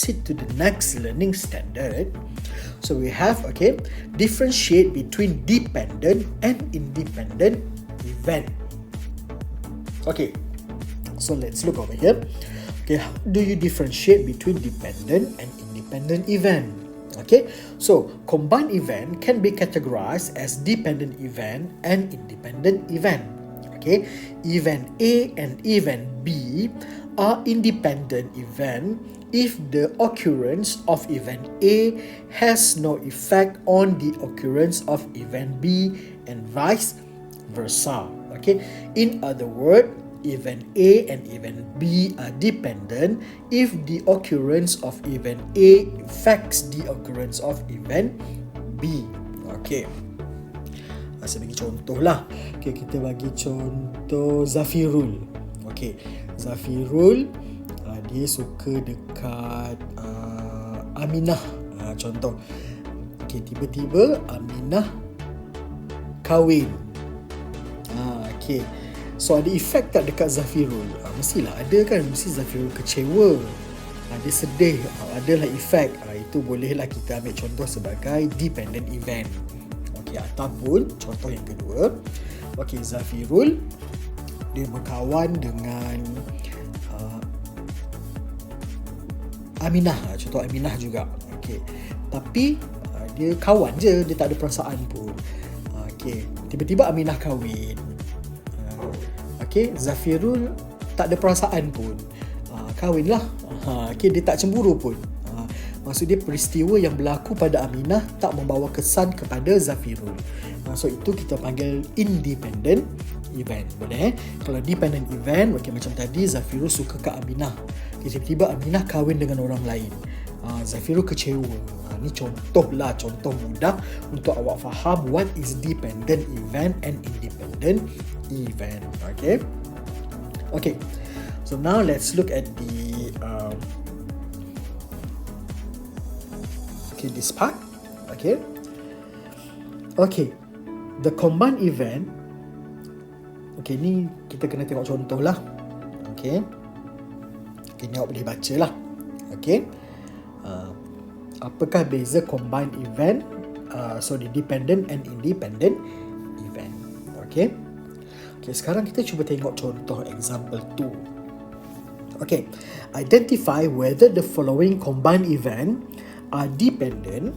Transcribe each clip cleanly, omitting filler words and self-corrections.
proceed to the next learning standard. So we have, differentiate between dependent and independent event. Okay, so let's look over here. Okay, how do you differentiate between dependent and independent event? Okay, so combined event can be categorized as dependent event and independent event. Okay, event A and event B are independent event if the occurrence of event A has no effect on the occurrence of event B and vice versa. Okay, in other words, event A and event B are dependent if the occurrence of event A affects the occurrence of event B. Okay, saya bagi contoh lah. Okay, kita bagi contoh Zafirul. Okay, Zafirul dia suka dekat Aminah. Contoh, okay, tiba-tiba Aminah kahwin. Okay, so ada efek tak dekat Zafirul? Mestilah ada kan. Mesti Zafirul kecewa, dia sedih, adalah efek. Itu bolehlah kita ambil contoh sebagai dependent event. Okay, ataupun contoh yang kedua, okay, Zafirul dia berkawan dengan Aminah. Contoh Aminah juga. Okay, tapi dia kawan je, dia tak ada perasaan pun. Okay, tiba-tiba Aminah kahwin. Okay, Zafirul tak ada perasaan pun. Kahwin lah. Okay, dia tak cemburu pun. Maksud dia peristiwa yang berlaku pada Aminah tak membawa kesan kepada Zafirul. So itu kita panggil independent event. Boleh Kalau dependent event, okay, macam tadi Zafirul suka kat Aminah. Okay, tiba-tiba Aminah kahwin dengan orang lain. Zafirul kecewa. Ni contoh mudah untuk awak faham what is dependent event and independent event. Okay, so now let's look at the this part. Okay, the combined event. Okay, ni kita kena tengok contoh lah. Okay, ni awak boleh baca lah. Okay, apakah beza combined event, the dependent and independent event? Okay, sekarang kita cuba tengok contoh example 2. Okay, identify whether the following combined event are dependent,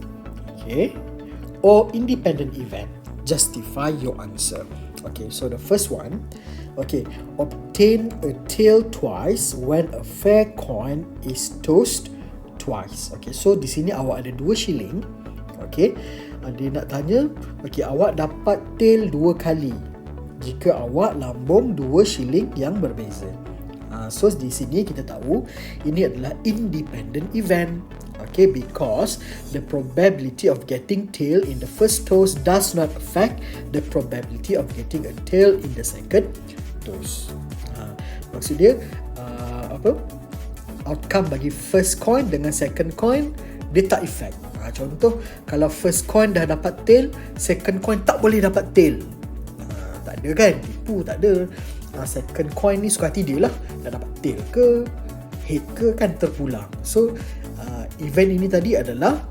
or independent event. Justify your answer. Okay, so the first one, obtain a tail twice when a fair coin is tossed twice. Okay, so di sini awak ada 2 shilling. Okay, dia nak tanya, awak dapat tail 2 kali jika awak lambung 2 shilling yang berbeza. So di sini kita tahu ini adalah independent event. Okay, because the probability of getting tail in the first toss does not affect the probability of getting a tail in the second toss. Maksud dia outcome bagi first coin dengan second coin dia tak effect. Contoh, kalau first coin dah dapat tail, second coin tak boleh dapat tail. Tak ada kan, tipu, tak ada. Second coin ni suka hati dia lah, dah dapat tail ke head ke kan terpulang. So event ini tadi adalah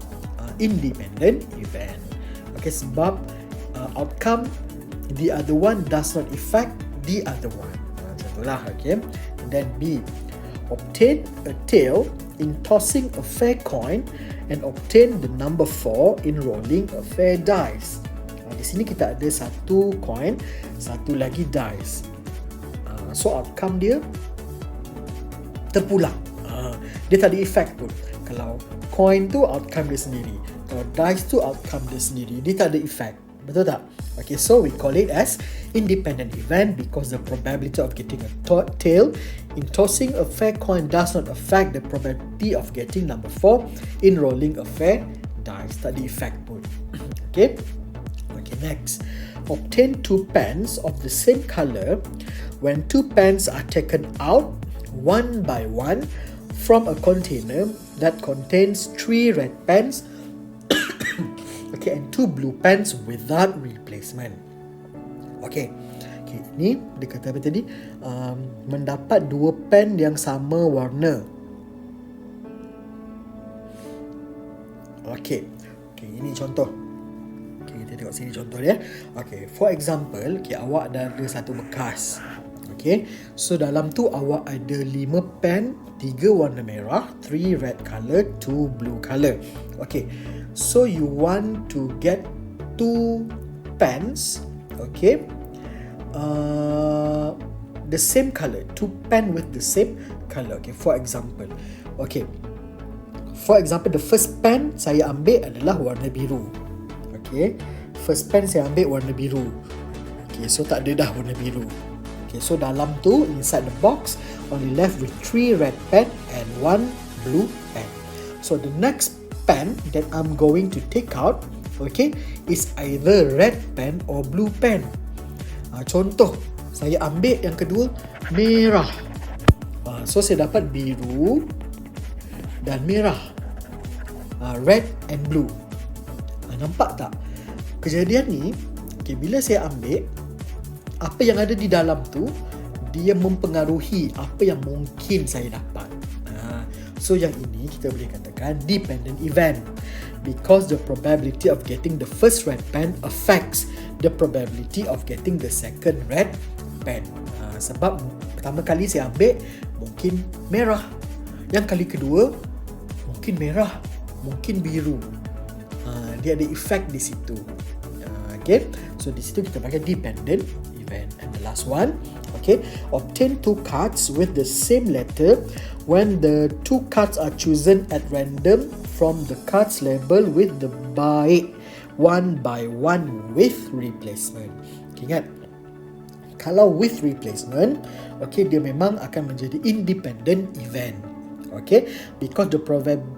independent event. Okay, sebab outcome the other one does not affect the other one. Contohlah, okay. And then B, obtain a tail in tossing a fair coin and obtain the number 4 in rolling a fair dice. Di sini kita ada satu coin, satu lagi dice. So outcome dia terpulang. Dia tak ada effect pun. Kalau coin tu outcome dia sendiri, kalau dice tu outcome dia sendiri, dia tak ada effect. Betul tak? Okay, so we call it as independent event because the probability of getting a tail in tossing a fair coin does not affect the probability of getting number 4 in rolling a fair dice. Tak ada effect pun. Okay, next. Obtain 2 pens of the same color when 2 pens are taken out one by one from a container that contains 3 red pens and 2 blue pens without replacement. Ni dia kata apa tadi? Mendapat 2 pen yang sama warna. Okay, ini contoh. Okay, kita tengok sini contoh dia. Okay, for example, awak ada satu bekas. Okay, so dalam tu awak ada 5 pen, 3 warna merah, 3 red color, 2 blue color. Okay, so you want to get 2 pens, okay, the same color, 2 pen with the same color. Okay, for example, the first pen saya ambil adalah warna biru. Okay, first pen saya ambil warna biru. Okay, so tak ada dah warna biru. Okay, so dalam tu, inside the box, only left with 3 red pen and 1 blue pen. So the next pen that I'm going to take out, okay, is either red pen or blue pen. Contoh, saya ambil yang kedua, merah. So saya dapat biru dan merah. Red and blue. Nampak tak? Kejadian ni, okay, bila saya ambil, apa yang ada di dalam tu, dia mempengaruhi apa yang mungkin saya dapat. So yang ini kita boleh katakan dependent event, because the probability of getting the first red pen affects the probability of getting the second red pen. Sebab pertama kali saya ambil mungkin merah, yang kali kedua mungkin merah, mungkin biru. Dia ada efek di situ. Okay, so di situ kita pakai dependent event. And the last one, okay, obtain 2 cards with the same letter when the 2 cards are chosen at random from the cards label with the baik 1 by 1 with replacement. Okay, ingat, kalau with replacement, okay, dia memang akan menjadi independent event. Okay, because the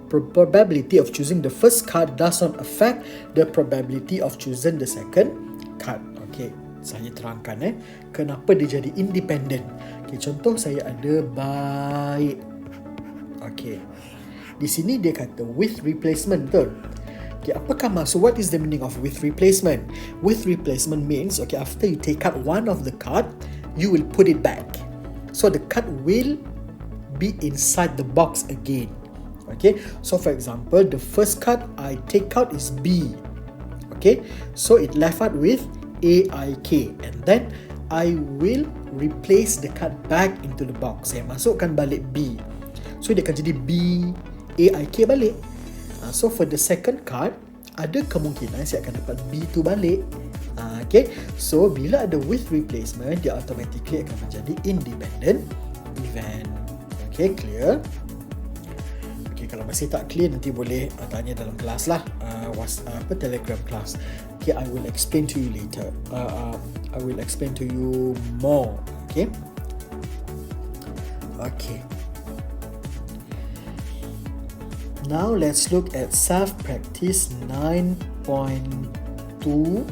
probability of choosing the first card does not affect the probability of choosing the second card. Okay, saya terangkan kenapa dia jadi independent. Okay, contoh saya ada baik. Okay, di sini dia kata with replacement, betul? Okay, apakah maksud, what is the meaning of with replacement? With replacement means, okay, after you take out one of the card, you will put it back. So the card will be inside the box again. Okay, so for example, the first card I take out is B. Okay, so it left out with AIK, and then I will replace the card back into the box. Saya masukkan balik B, so dia akan jadi B AIK balik. So for the second card, ada kemungkinan saya akan dapat B tu balik. Okay, so bila ada with replacement, dia automatically akan menjadi independent event. Okay, clear? Okay, kalau masih tak clear, nanti boleh tanya dalam kelas lah, Telegram kelas. Okay, I will explain to you later. I will explain to you more. Okay. Okay. Now let's look at self-practice 9.2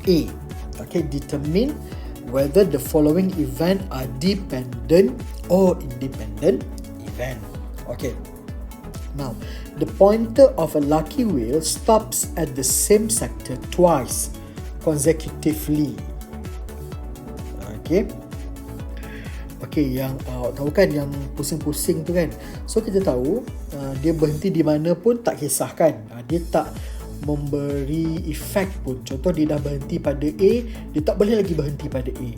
A. Okay, determine whether the following event are dependent or independent event. Okay. Now, the pointer of a lucky wheel stops at the same sector twice consecutively. Okay. Okay, yang tahu kan yang pusing-pusing tu kan. So kita tahu dia berhenti di mana pun tak kisah kan. Dia tak memberi efek pun. Contoh dia dah berhenti pada A, dia tak boleh lagi berhenti pada A.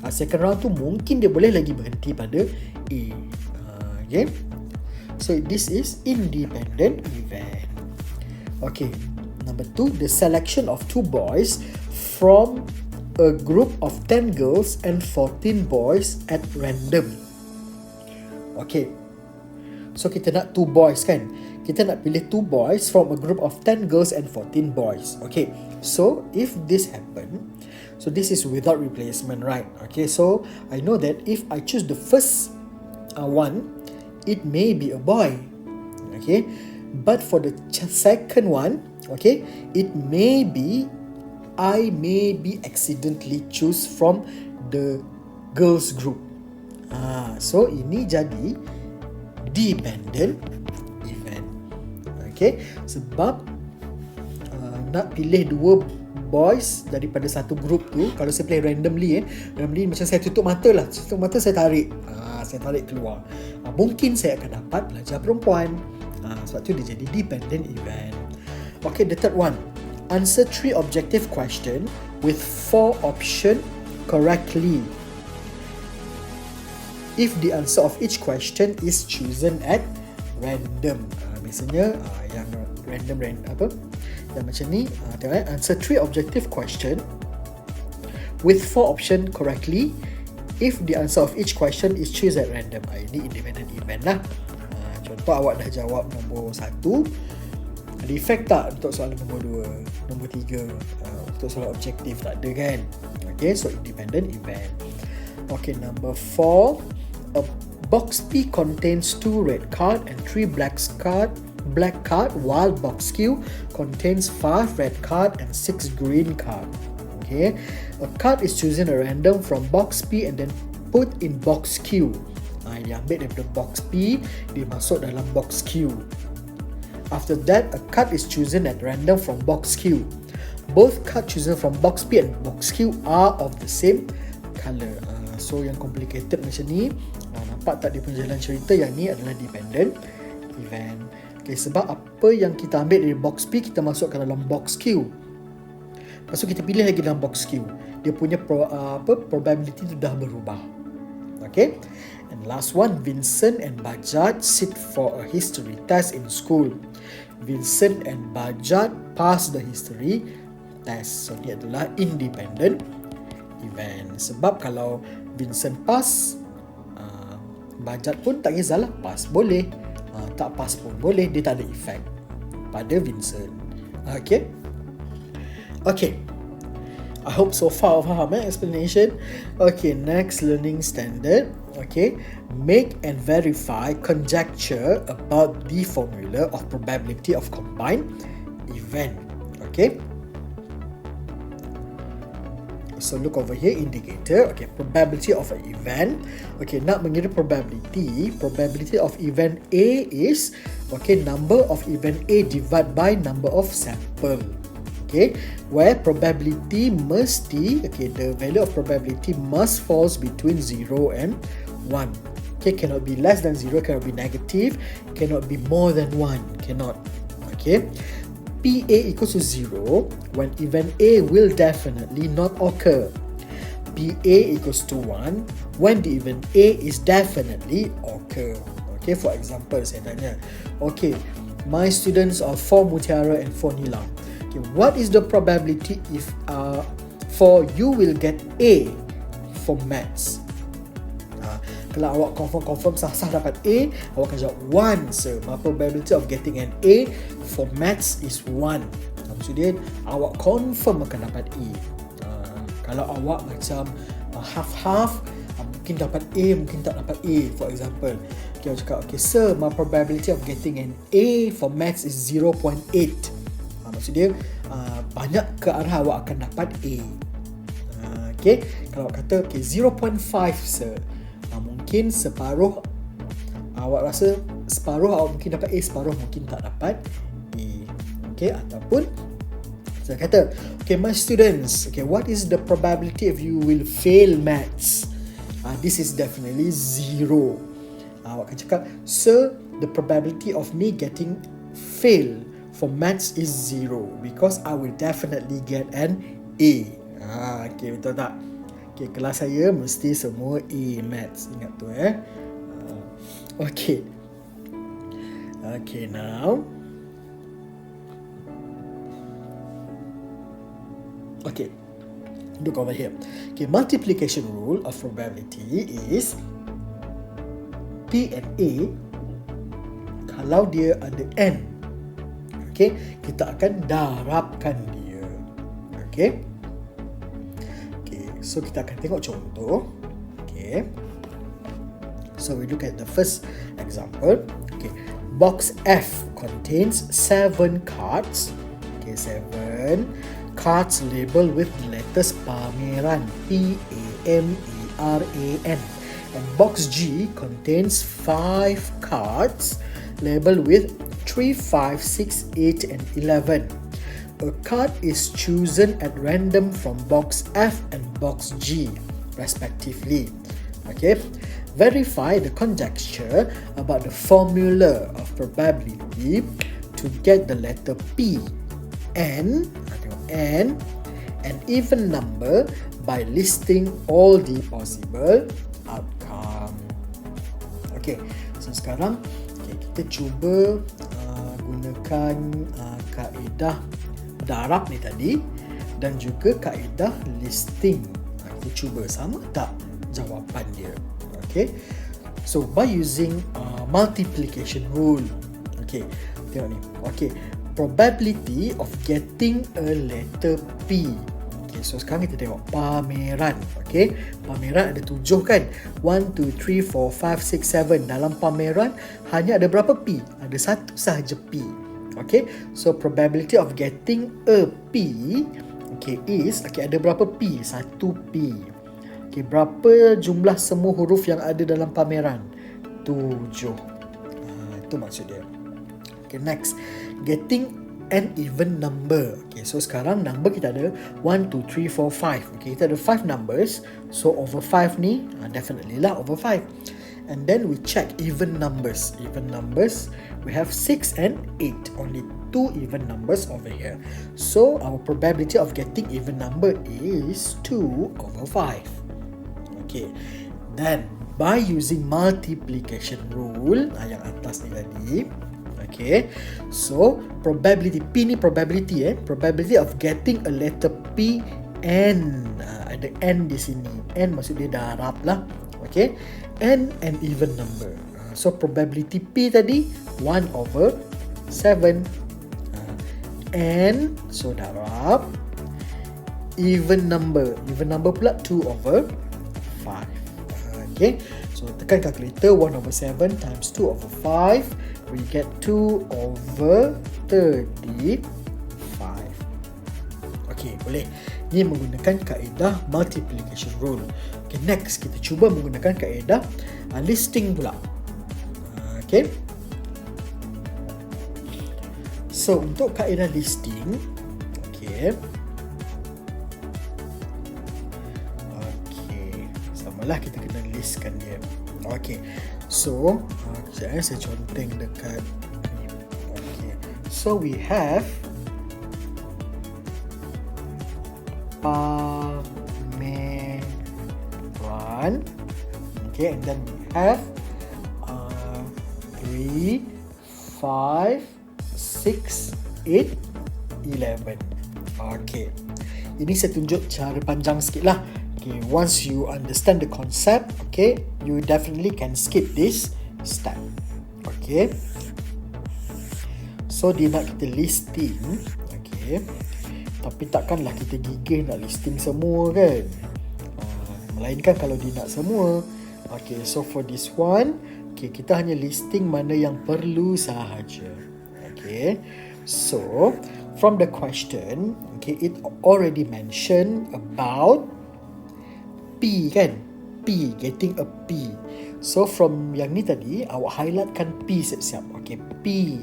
Second round tu mungkin dia boleh lagi berhenti pada A. Okay. So this is independent event. Okay. Number 2, the selection of 2 boys from a group of 10 girls and 14 boys at random. Okay. So kita nak 2 boys kan. Kita nak pilih 2 boys from a group of 10 girls and 14 boys. Okay. So if this happen, so this is without replacement, right? Okay. So I know that if I choose the first one, it may be a boy. Okay. But for the second one, okay, it may be, I may be accidentally choose from the girls group. So ini jadi dependent event. Okay, sebab nak pilih 2 boys daripada satu group tu, kalau saya pilih randomly macam saya tutup mata lah, tutup mata saya tarik saya tarik keluar. Mungkin saya akan dapat pelajar perempuan. Sebab tu dia jadi dependent event. Okay, the third one. Answer 3 objective question with 4 option correctly. If the answer of each question is chosen at random. Biasanya yang random apa? Yang macam ni, tengok answer 3 objective question with 4 option correctly if the answer of each question is choose at random. Ini independent event lah. Contoh awak dah jawab nombor 1, ada efek tak untuk soalan nombor 2, nombor 3, untuk soalan objektif? Tak ada kan? Okay, so independent event. Okay, number 4, a box P contains 2 red card and 3 black card, while box Q contains 5 red card and 6 green card. Okay, a card is chosen at random from box P and then put in box Q. Dia ambil daripada box P, dia masuk dalam box Q. After that, a card is chosen at random from box Q. Both cards chosen from box P and box Q are of the same color. So yang complicated macam ni, nampak tak dia punya jalan cerita? Yang ni adalah dependent event. Okay, sebab apa yang kita ambil dari box P, kita masukkan dalam box Q. Lepas tu kita pilih lagi dalam box Q. Dia punya probability tu dah berubah. Okay. And last one, Vincent and Bajaj sit for a history test in school. Vincent and Bajaj pass the history test. So dia adalah independent event. Sebab kalau Vincent pass, Bajaj pun tak kisahlah, pass boleh, tak pass pun boleh, dia tak ada efek pada Vincent. Okay. Okay, I hope so far faham explanation. Okay, next learning standard. Okay, make and verify conjecture about the formula of probability of combined event. Okay, so look over here, indicator. Okay, probability of an event. Okay, nak mengira probability of event A is, okay, number of event A divided by number of sample. Okay, where probability mesti, okay, the value of probability must falls between 0 and 1. Okay, cannot be less than 0, cannot be negative, cannot be more than 1, cannot. Okay, PA equals to 0 when event A will definitely not occur. PA equals to 1 when the event A is definitely occur. Okay, for example, saya tanya, okay, my students are 4 Mutiara and 4 Nilam. Okay, what is the probability if for you will get A for maths? Kalau awak confirm sah-sah dapat A, awak akan jawab 1 sir. My probability of getting an A for maths is 1. Maksud dia, awak confirm akan dapat A. Kalau awak macam half-half, mungkin dapat A, mungkin tak dapat A. For example, okay, awak cakap, okay sir, my probability of getting an A for maths is 0.8. Maksud dia, banyak ke arah awak akan dapat A. Okay, kalau awak kata, okay, 0.5 sir, mungkin separuh, awak rasa separuh awak mungkin dapat A, separuh mungkin tak dapat A. Okay, ataupun saya kata, okay, my students, okay, what is the probability if you will fail maths? This is definitely 0. Awak akan cakap, sir, the probability of me getting fail for maths is 0 because I will definitely get an A. Okay, betul tak? Okay, kelas saya mesti semua A maths, ingat tu Okay. Okay, now. Okay, look over here. Okay, multiplication rule of probability is P and A, kalau dia ada N, okay, kita akan darabkan dia. Okay. Okay, so kita akan tengok contoh. Okay, so we look at the first example. Okay, box F contains 7 cards. Okay, 7 cards labeled with the letters Pameran, P-A-M-E-R-A-N, and box G contains 5 cards labeled with 3, 5, 6, 8 and 11. A card is chosen at random from box F and box G respectively. Okay, verify the conjecture about the formula of probability to get the letter P and an even number by listing all the possible outcome. Okay, so sekarang kita cuba gunakan kaedah darab ni tadi dan juga kaedah listing. Kita cuba sama tak jawapan dia. Okay, so by using multiplication rule. Okay, tengok ni. Okay, probability of getting a letter P. Okay, so sekarang kita tengok pameran. Okay, pameran ada 7 kan, 1, 2, 3, 4, 5, 6, 7. Dalam pameran hanya ada berapa P? Ada satu sahaja P. Okay, so probability of getting a P, okay, is, okay, ada berapa P? 1 P. Okay, berapa jumlah semua huruf yang ada dalam pameran? 7. Itu maksud dia. Okay, next, getting an even number. Okay, so sekarang number kita ada 1, 2, 3, 4, 5. Okay, kita ada 5 numbers. So over 5 ni, definitely lah over 5. And then we check even numbers. Even numbers, we have 6 and 8. Only 2 even numbers over here. So our probability of getting even number is 2 over 5. Okay, then by using multiplication rule, yang atas ni tadi. Okay, so probability P ni probability probability of getting a letter P N. Ada N di sini. N maksud dia darab lah. Okay, and an even number. So probability P tadi 1 over 7. N, so darab. Even number pula 2 over 5. Okay, so tekan calculator. 1 over 7 times 2 over 5, we get 2 over 35. Okay, boleh. Ini menggunakan kaedah multiplication rule. Okay, next kita cuba menggunakan kaedah listing pula. Okay, so untuk kaedah listing, okay, samalah kita kena listkan dia. Okay, so saya conteng dekat ni. Okay, so we have pameran. Okay, and then we have 3, 5, 6, 8, 11. Okay, ini saya tunjuk cara panjang sikit lah. Okay, once you understand the concept, okay, you definitely can skip this step. Okay, so dia nak kita listing. Okay, tapi takkanlah kita gigih nak listing semua kan, melainkan kalau dia nak semua. Okay, so for this one, okay, kita hanya listing mana yang perlu sahaja. Okay, so from the question, okay, it already mentioned about P kan, P, getting a P. So from yang ni tadi, awak highlightkan P siap-siap. Okay, P.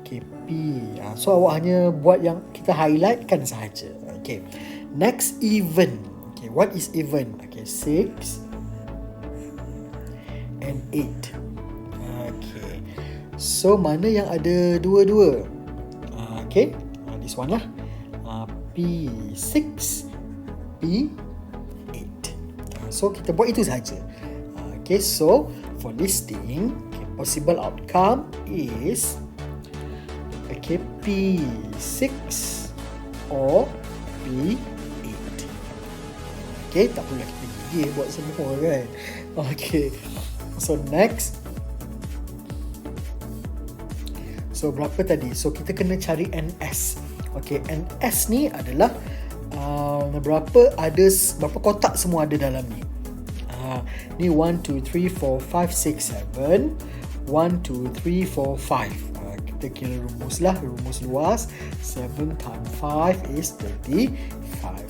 Okay, P. So awak hanya buat yang kita highlightkan sahaja. Okay, next, even. Okay, what is even? Okay, 6 and 8. Okay, so mana yang ada dua-dua? Okay, this one lah. P6, P8. So kita buat itu saja. Okay, so for listing, okay, possible outcome is, okay, P6 or P8. Okay, tak perlu kita gigih buat semua kan. Okay, so next, so berapa tadi? So kita kena cari NS. Okay, NS ni adalah berapa kotak semua ada dalam ni. Ni 1, 2, 3, 4, 5, 6, 7. 1, 2, 3, 4, 5. Kita kira rumus lah, rumus luas. 7 times 5 is 35.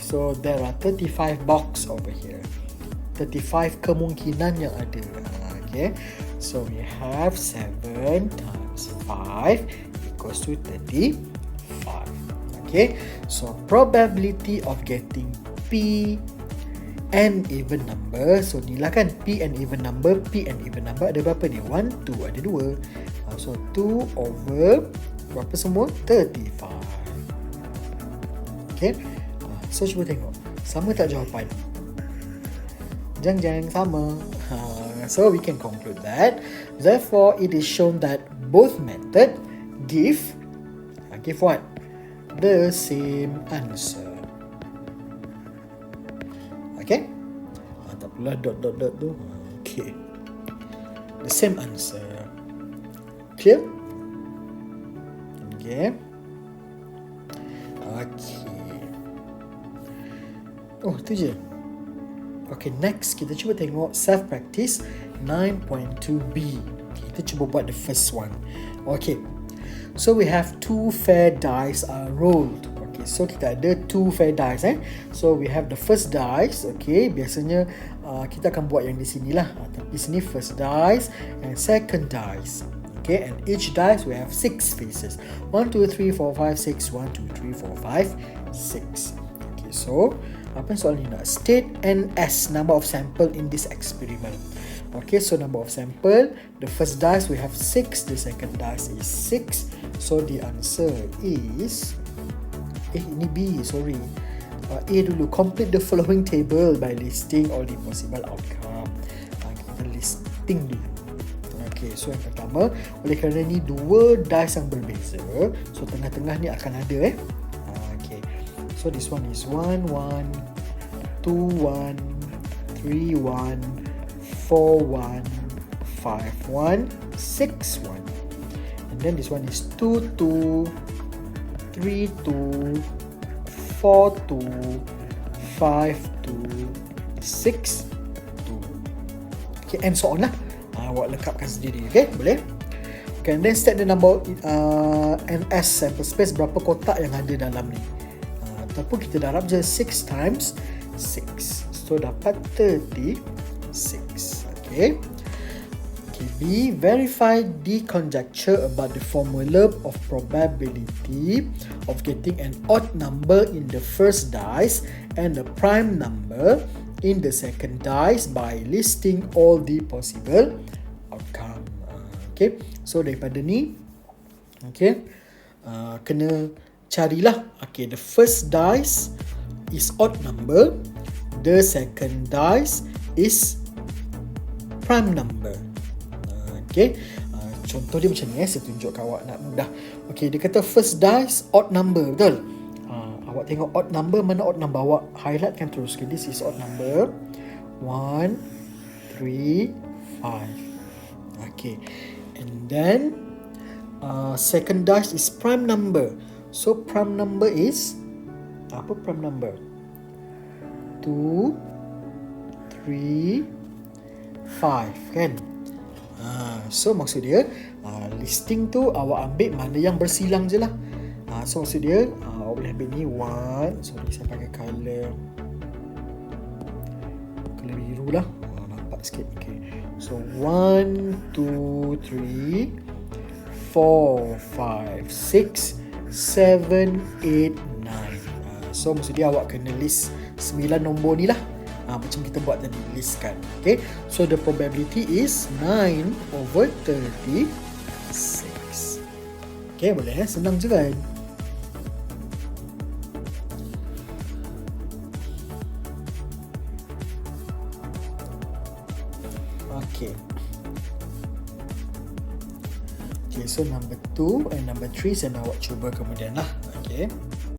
So there are 35 box over here. 35 kemungkinan yang ada. Okay, so we have 7 times 5 equals to 35. Okay, so probability of getting P n even number. So ni lah kan, P n even number. P n even number ada berapa ni? 1, 2, ada 2. So 2 over berapa semua? 35. Okay. So cuba tengok, sama tak jawapan? Jang sama. So we can conclude that therefore it is shown that both method give what? The same answer. Okay? Tak pula dot tu. Okay. The same answer. Clear? Okay. Okay. Oh, tu je. Okay, next kita cuba tengok self practice 9.2b. Kita cuba buat the first one. Okay. So we have 2 fair dice are rolled. Okay, so kita ada 2 fair dice So we have the first dice. Okay, biasanya kita akan buat yang di sini lah. Tapi sini first dice and second dice. Okay, and each dice we have 6 faces. 1, 2, 3, 4, 5, 6. 1, 2, 3, 4, 5, 6. Okay, so apa yang soalan ni nak? State NS, number of sample in this experiment. Okay, so number of sample, the first dice we have 6, the second dice is 6. So the answer is ini B, sorry. A dulu, complete the following table by listing all the possible outcome. Kita listing dulu. Okay, so yang pertama, oleh kerana ni 2 dice yang berbeza, so tengah-tengah ni akan ada okay. So this one is 1, 1, 2, 1, 3, 1, 4, 1, 5, 1, 6, 1. And then this one is 2, 2, 3, 2, 4, 2, 5, 2, 6, 2. Okay, and so on lah. Awak lekapkan sendiri, okay? Boleh? Okay, and then set the number NS sample space, berapa kotak yang ada dalam ni. Ataupun kita darab je 6 times 6. So dapat 36. Okay. Okay, B. Verify the conjecture about the formula of probability of getting an odd number in the first dice and a prime number in the second dice by listing all the possible outcome. Okay, so daripada ni, okay, kena carilah. Okay, the first dice is odd number, the second dice is prime number. Okay, contoh dia macam ni, saya tunjuk kat awak nak mudah. Okay, dia kata first dice odd number, betul? Awak tengok odd number, mana odd number, awak highlight kan terus. Okay, this is odd number 1, 3, 5. Okay, and then second dice is prime number. So prime number is apa? Prime number 2, 3, 5 kan? So maksud dia listing tu awak ambil mana yang bersilang je lah. So maksud dia awak boleh ambil ni 1. Sorry, saya pakai colour biru lah. Nampak sikit. Okay. So 1, 2, 3, 4, 5, 6, 7, 8, 9. So maksud dia awak kena list 9 nombor ni lah. Macam kita buat tadi, listkan. Okay, so the probability is 9 over 36. Okay, boleh senang je kan? Okay. Okay, so number 2 and number 3 saya nak awak cuba kemudian lah. Okay.